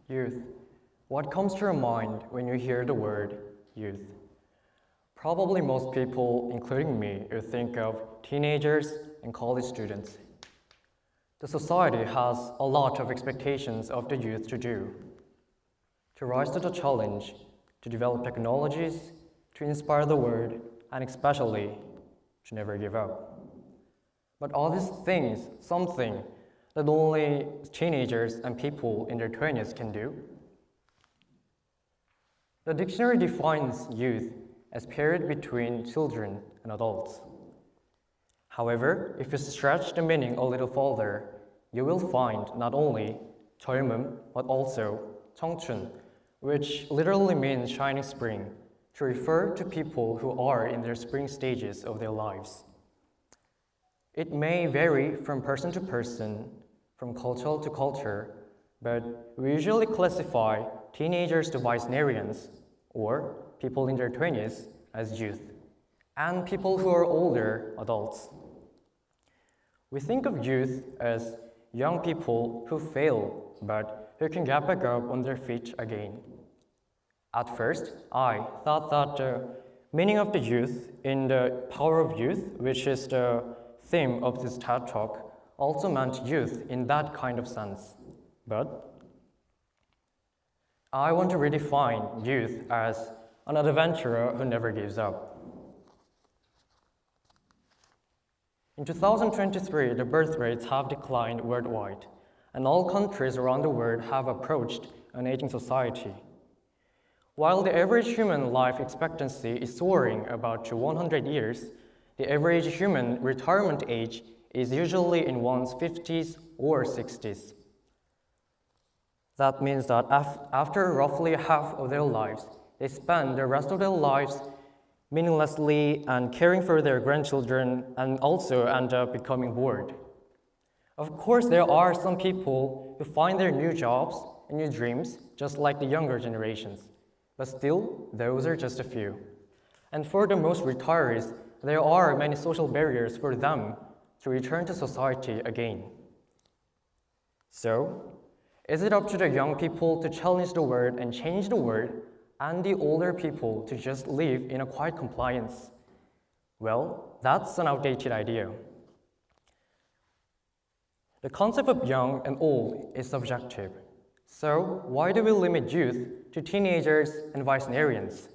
Youth. What comes to your mind when you hear the word youth? Probably most people, including me, will think of teenagers and college students. The society has a lot of expectations of the youth to do, to rise to the challenge, to develop technologies, to inspire the world, and especially to never give up. But all these things, something that only teenagers and people in their 20s can do. The dictionary defines youth as period between children and adults. However, if you stretch the meaning a little further, you will find not only 젊음 but also 청춘, which literally means shining spring, to refer to people who are in their spring stages of their lives. It may vary from person to person, from culture to culture, but we usually classify teenagers to Weisnerians, or people in their 20s, as youth, and people who are older, adults. We think of youth as young people who fail, but who can get back up on their feet again. At first, I thought that the meaning of the youth in the Power of Youth, which is the theme of this TED Talk, also meant youth in that kind of sense. But I want to redefine youth as an adventurer who never gives up. In 2023, the birth rates have declined worldwide, and all countries around the world have approached an aging society. While the average human life expectancy is soaring about to 100 years, the average human retirement age is usually in one's 50s or 60s. That means that after roughly half of their lives, they spend the rest of their lives meaninglessly and caring for their grandchildren and also end up becoming bored. Of course, there are some people who find their new jobs and new dreams just like the younger generations, but still, those are just a few. And for the most retirees, there are many social barriers for them to return to society again. So, is it up to the young people to challenge the world and change the world, and the older people to just live in a quiet compliance? Well, that's an outdated idea. The concept of young and old is subjective. So, why do we limit youth to teenagers and Weisnerians?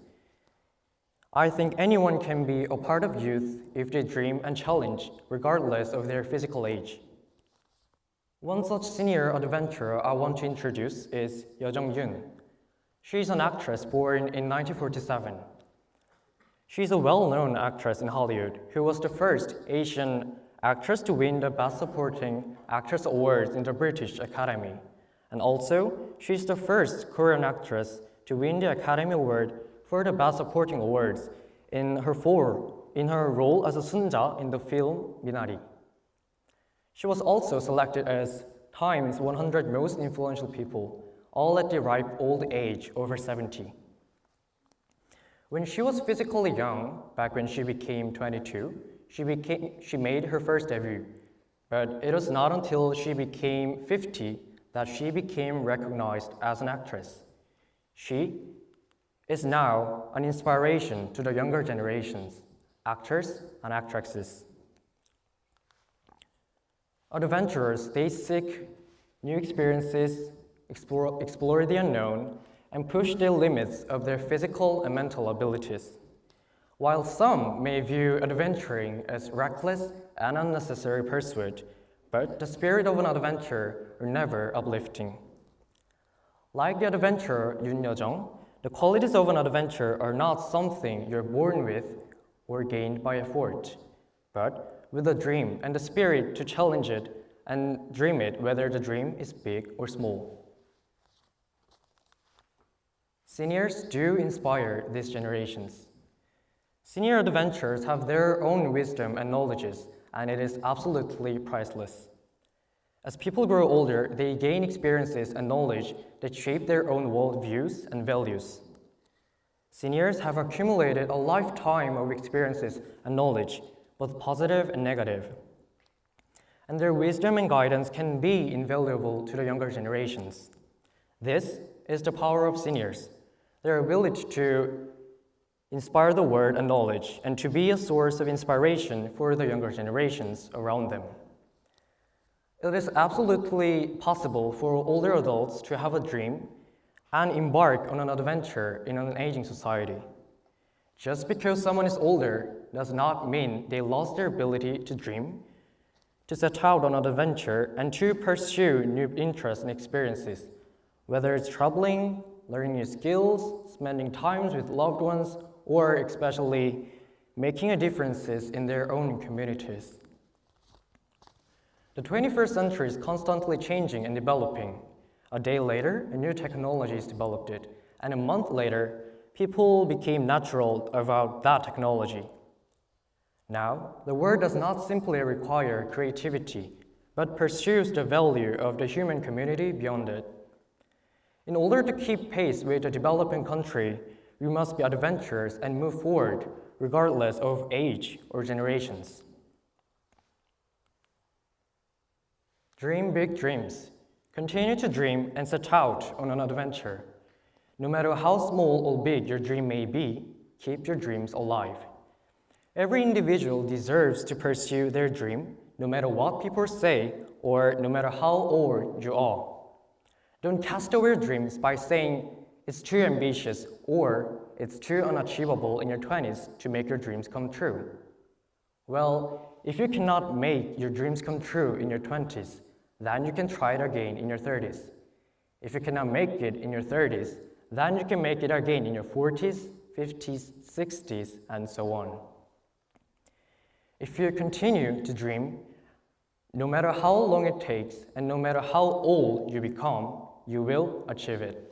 I think anyone can be a part of youth if they dream and challenge, regardless of their physical age. One such senior adventurer I want to introduce is Yeo Jung-yoon. She's an actress born in 1947. She's a well-known actress in Hollywood who was the first Asian actress to win the Best Supporting Actress Awards in the British Academy. And also, she's the first Korean actress to win the Academy Award for the Best Supporting Awards in her role as a Sunja in the film Minari. She was also selected as Time's 100 Most Influential People, all at the ripe old age, over 70. When she was physically young, back when she became 22, she made her first debut. But it was not until she became 50 that she became recognized as an actress. She is now an inspiration to the younger generations, actors and actresses. Adventurers, they seek new experiences, explore the unknown, and push the limits of their physical and mental abilities. While some may view adventuring as reckless and unnecessary pursuit, but the spirit of an adventurer are never uplifting. Like the adventurer Yoon Yeo-jung, the qualities of an adventurer are not something you're born with or gained by effort, but with a dream and the spirit to challenge it and dream it, whether the dream is big or small. Seniors do inspire these generations. Senior adventurers have their own wisdom and knowledges, and it is absolutely priceless. As people grow older, they gain experiences and knowledge that shape their own worldviews and values. Seniors have accumulated a lifetime of experiences and knowledge, both positive and negative. And their wisdom and guidance can be invaluable to the younger generations. This is the power of seniors, their ability to inspire the world and knowledge, and to be a source of inspiration for the younger generations around them. It is absolutely possible for older adults to have a dream and embark on an adventure in an aging society. Just because someone is older does not mean they lost their ability to dream, to set out on an adventure, and to pursue new interests and experiences, whether it's traveling, learning new skills, spending time with loved ones, or especially making a difference in their own communities. The 21st century is constantly changing and developing. A day later, a new technology is developed, and a month later, people became natural about that technology. Now, the world does not simply require creativity, but pursues the value of the human community beyond it. In order to keep pace with the developing country, we must be adventurous and move forward, regardless of age or generations. Dream big dreams. Continue to dream and set out on an adventure. No matter how small or big your dream may be, keep your dreams alive. Every individual deserves to pursue their dream, no matter what people say or no matter how old you are. Don't cast away your dreams by saying it's too ambitious or it's too unachievable in your 20s to make your dreams come true. Well, if you cannot make your dreams come true in your 20s, then you can try it again in your 30s. If you cannot make it in your 30s, then you can make it again in your 40s, 50s, 60s, and so on. If you continue to dream, no matter how long it takes and no matter how old you become, you will achieve it.